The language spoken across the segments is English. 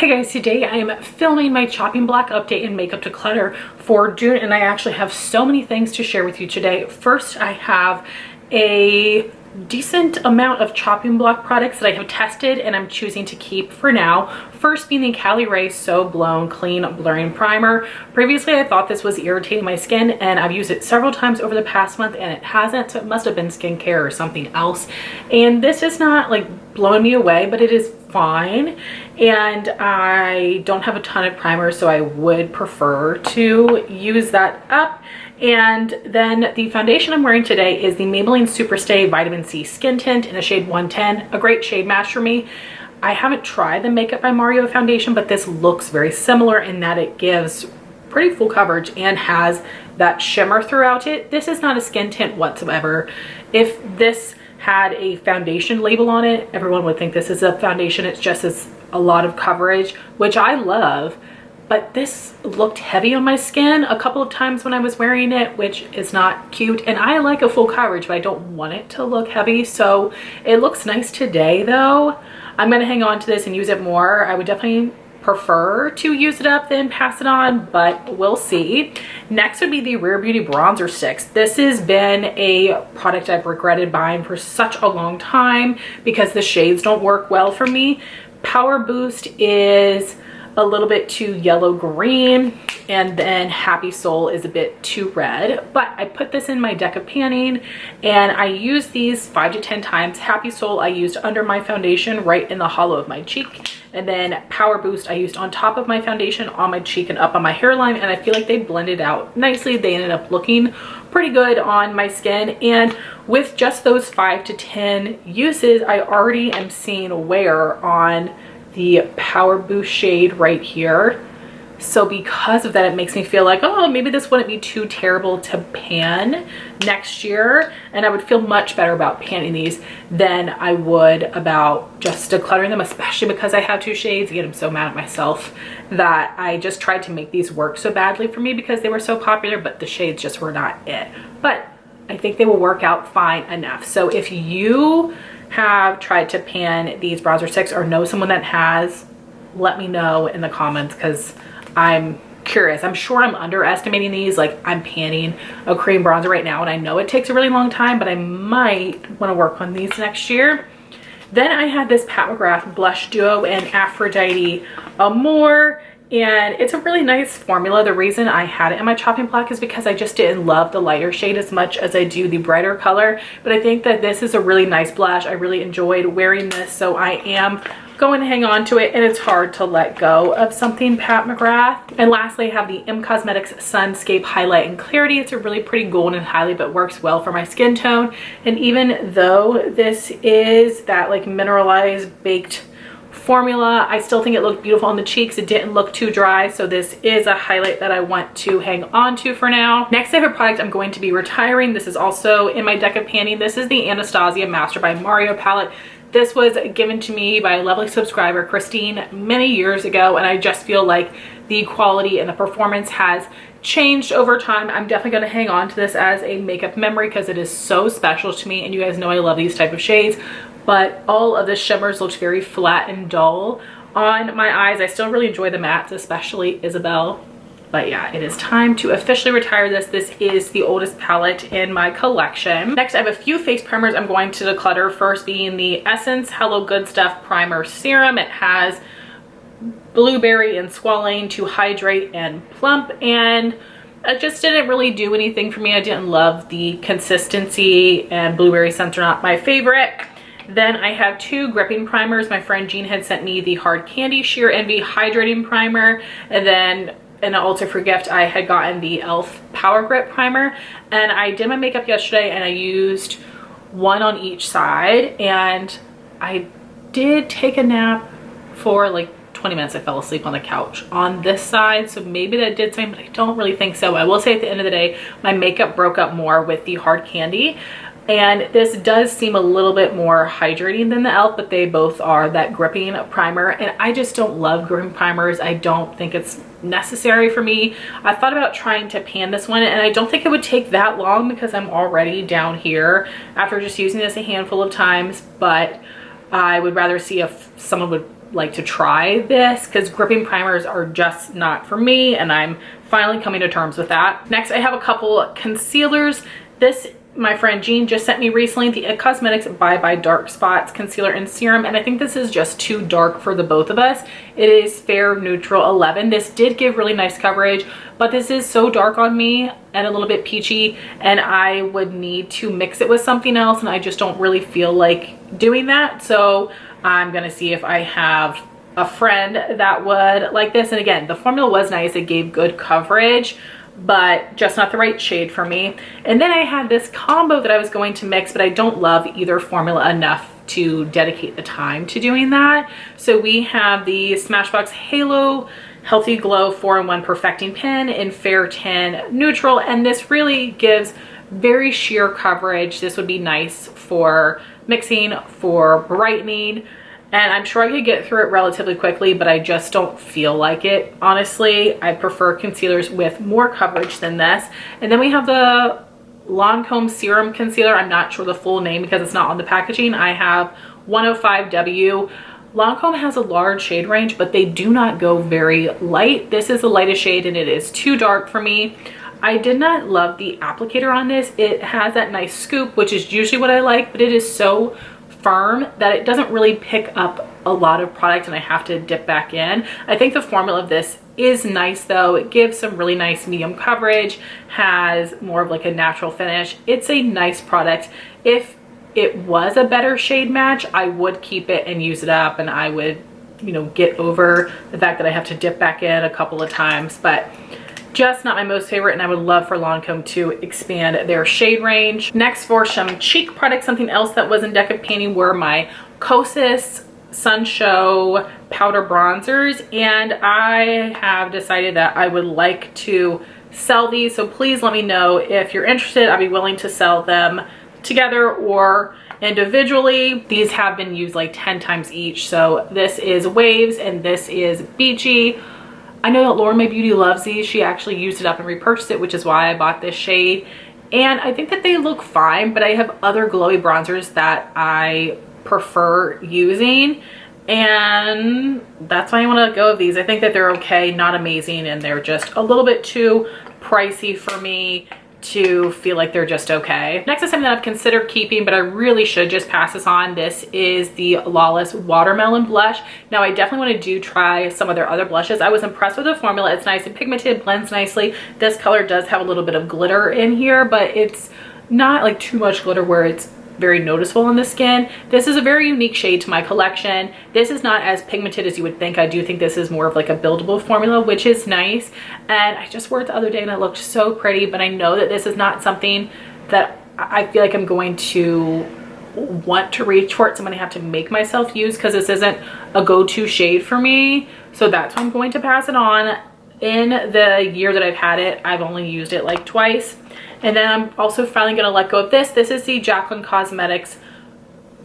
Hey guys, today I am filming my chopping block update and makeup declutter for June, and I actually have so many things to share with you today. First, I have a decent amount of chopping block products that I have tested and I'm choosing to keep for now. First being the Cali Ray So Blown Clean Blurring Primer. Previously I thought this was irritating my skin and I've used it several times over the past month and it hasn't, so it must have been skincare or something else. And this is not like blowing me away, but it is fine. And I don't have a ton of primer, so I would prefer to use that up. And then the foundation I'm wearing today is the Maybelline SuperStay Vitamin C Skin Tint in the shade 110, a great shade match for me. I haven't tried the Makeup by Mario foundation, but this looks very similar in that it gives pretty full coverage and has that shimmer throughout it. This is not a skin tint whatsoever. If this had a foundation label on it, everyone would think this is a foundation. It's just a lot of coverage, which I love. But this looked heavy on my skin a couple of times when I was wearing it, which is not cute. And I like a full coverage, but I don't want it to look heavy. So it looks nice today though. I'm gonna hang on to this and use it more. I would definitely prefer to use it up than pass it on, but we'll see. Next would be the Rare Beauty Bronzer Sticks. This has been a product I've regretted buying for such a long time because the shades don't work well for me. Power Boost is a little bit too yellow green, and then Happy Soul is a bit too red. But I put this in my deck of panning and I use these 5 to 10 times. Happy Soul I used under my foundation right in the hollow of my cheek, and then Power Boost I used on top of my foundation on my cheek and up on my hairline, and I feel like they blended out nicely. They ended up looking pretty good on my skin, and with just those 5 to 10 uses I already am seeing wear on the Power Boost shade right here. So because of that, it makes me feel like, oh, maybe this wouldn't be too terrible to pan next year, and I would feel much better about panning these than I would about just decluttering them, especially because I have 2 shades. Yet I'm so mad at myself that I just tried to make these work so badly for me because they were so popular, but the shades just were not it. But I think they will work out fine enough. So if you have tried to pan these bronzer sticks or know someone that has, let me know in the comments because I'm curious. I'm sure I'm underestimating these. Like, I'm panning a cream bronzer right now and I know it takes a really long time, but I might want to work on these next year. Then I had this Pat McGrath Blush Duo in Aphrodite Amore, and it's a really nice formula. The reason I had it in my chopping block is because I just didn't love the lighter shade as much as I do the brighter color, but I think that this is a really nice blush. I really enjoyed wearing this, so I am going to hang on to it, and it's hard to let go of something Pat McGrath. And lastly, I have the M Cosmetics Sunscape Highlight in Clarity. It's a really pretty golden highlight, but works well for my skin tone. And even though this is that like mineralized baked formula, I still think it looked beautiful on the cheeks. It didn't look too dry, so this is a highlight that I want to hang on to for now. Next, I have a product I'm going to be retiring. This is also in my deck of panning. This is the Anastasia Master by Mario palette. This was given to me by a lovely subscriber, Christine, many years ago, and I just feel like the quality and the performance has changed over time. I'm definitely going to hang on to this as a makeup memory because it is so special to me, and you guys know I love these type of shades. But all of the shimmers looked very flat and dull on my eyes. I still really enjoy the mattes, especially Isabel. But yeah, it is time to officially retire this. This is the oldest palette in my collection. Next, I have a few face primers I'm going to declutter. First being the Essence Hello Good Stuff Primer Serum. It has blueberry and squalane to hydrate and plump, and it just didn't really do anything for me. I didn't love the consistency, and blueberry scents are not my favorite. Then I have 2 gripping primers. My friend Jean had sent me the Hard Candy Sheer Envy Hydrating Primer, and then and also for gift I had gotten the e.l.f. Power Grip Primer. And I did my makeup yesterday and I used one on each side, and I did take a nap for like 20 minutes. I fell asleep on the couch on this side, so maybe that did something, but I don't really think so. I will say at the end of the day, my makeup broke up more with the Hard Candy, and this does seem a little bit more hydrating than the e.l.f., but they both are that gripping primer, and I just don't love gripping primers. I don't think it's necessary for me. I thought about trying to pan this one, and I don't think it would take that long because I'm already down here after just using this a handful of times, but I would rather see if someone would like to try this because gripping primers are just not for me, and I'm finally coming to terms with that. Next, I have a couple concealers. This my friend Jean just sent me recently, the It Cosmetics Bye Bye Dark Spots Concealer and Serum, and I think this is just too dark for the both of us. It is Fair Neutral 11. This did give really nice coverage, but this is so dark on me and a little bit peachy, and I would need to mix it with something else, and I just don't really feel like doing that. So I'm gonna see if I have a friend that would like this. And again, the formula was nice, it gave good coverage, but just not the right shade for me. And then I had this combo that I was going to mix, but I don't love either formula enough to dedicate the time to doing that. So we have the Smashbox Halo Healthy Glow 4-in-1 Perfecting Pen in Fair Tan Neutral, and this really gives very sheer coverage. This would be nice for mixing, for brightening, and I'm sure I could get through it relatively quickly, but I just don't feel like it. Honestly, I prefer concealers with more coverage than this. And then we have the Lancome Serum Concealer. I'm not sure the full name because it's not on the packaging. I have 105W. Lancome has a large shade range, but they do not go very light. This is the lightest shade and it is too dark for me. I did not love the applicator on this. It has that nice scoop, which is usually what I like, but it is so firm that it doesn't really pick up a lot of product and I have to dip back in. I think the formula of this is nice though. It gives some really nice medium coverage, has more of like a natural finish. It's a nice product. If it was a better shade match, I would keep it and use it up, and I would, you know, get over the fact that I have to dip back in a couple of times, but just not my most favorite, and I would love for Lancome to expand their shade range. Next, for some cheek products, something else that was in deck of painting were my Kosas Sun Show powder bronzers, and I have decided that I would like to sell these, so please let me know if you're interested. I'd be willing to sell them together or individually. These have been used like 10 times each. So this is Waves and this is Beachy. I know that Lauren My Beauty loves these. She actually used it up and repurchased it, which is why I bought this shade. And I think that they look fine, but I have other glowy bronzers that I prefer using, and that's why I want to go with these. I think that they're okay, not amazing, and they're just a little bit too pricey for me to feel like they're just okay. Next is something that I've considered keeping, but I really should just pass this on. This is the Lawless Watermelon Blush. Now I definitely want to try some of their other blushes. I was impressed with the formula. It's nice and pigmented, blends nicely. This color does have a little bit of glitter in here, but it's not like too much glitter where it's very noticeable on the skin. This is a very unique shade to my collection. This is not as pigmented as you would think. I do think this is more of like a buildable formula, which is nice. And I just wore it the other day and it looked so pretty, but I know that this is not something that I feel like I'm going to want to reach for it. So I'm gonna have to make myself use, because this isn't a go-to shade for me. So that's why I'm going to pass it on. In the year that I've had it, I've only used it like twice. And then I'm also finally going to let go of this. This is the Jaclyn Cosmetics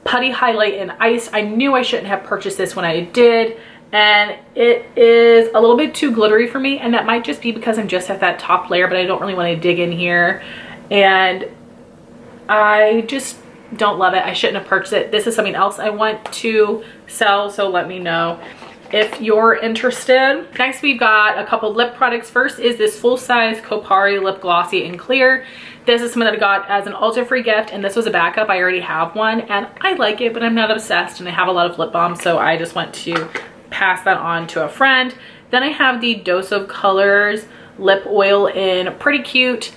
Putty Highlight in Ice. I knew I shouldn't have purchased this when I did, and it is a little bit too glittery for me, and that might just be because I'm just at that top layer, but I don't really want to dig in here, and I just don't love it. I shouldn't have purchased it. This is something else I want to sell, so let me know if you're interested. Next, we've got a couple lip products. First is this full-size Kopari Lip Glossy in Clear. This is something that I got as an Ulta free gift, and this was a backup. I already have one, and I like it, but I'm not obsessed, and I have a lot of lip balm, so I just want to pass that on to a friend. Then I have the Dose of Colors Lip Oil in Pretty Cute.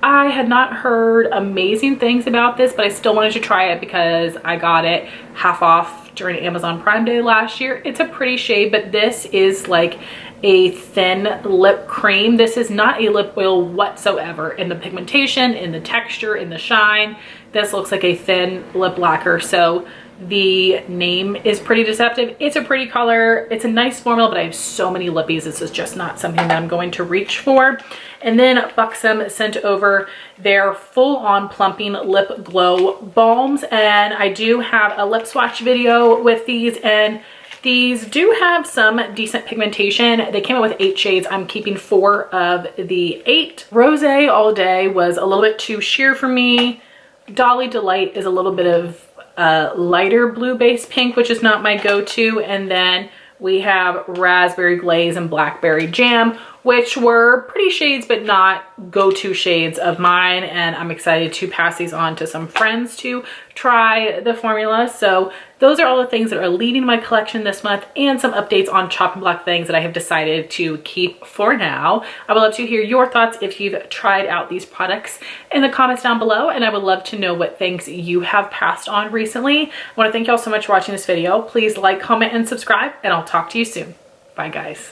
I had not heard amazing things about this, but I still wanted to try it because I got it half off during Amazon Prime Day last year. It's a pretty shade, but this is like a thin lip cream. This is not a lip oil whatsoever in the pigmentation, in the texture, in the shine. This looks like a thin lip lacquer, so the name is pretty deceptive. It's a pretty color, it's a nice formula, but I have so many lippies, this is just not something that I'm going to reach for. And then Buxom sent over their full-on plumping lip glow balms, and I do have a lip swatch video with these, and these do have some decent pigmentation. They came out with 8 shades. I'm keeping 4 of the 8. Rosé All Day was a little bit too sheer for me. Dolly Delight is a little bit of a lighter blue base pink, which is not my go-to. And then we have raspberry glaze and blackberry jam, which were pretty shades, but not go-to shades of mine. And I'm excited to pass these on to some friends to try the formula. So those are all the things that are leaving my collection this month, and some updates on Chopping Block things that I have decided to keep for now. I would love to hear your thoughts if you've tried out these products in the comments down below, and I would love to know what things you have passed on recently. I want to thank you all so much for watching this video. Please like, comment, and subscribe, and I'll talk to you soon. Bye, guys.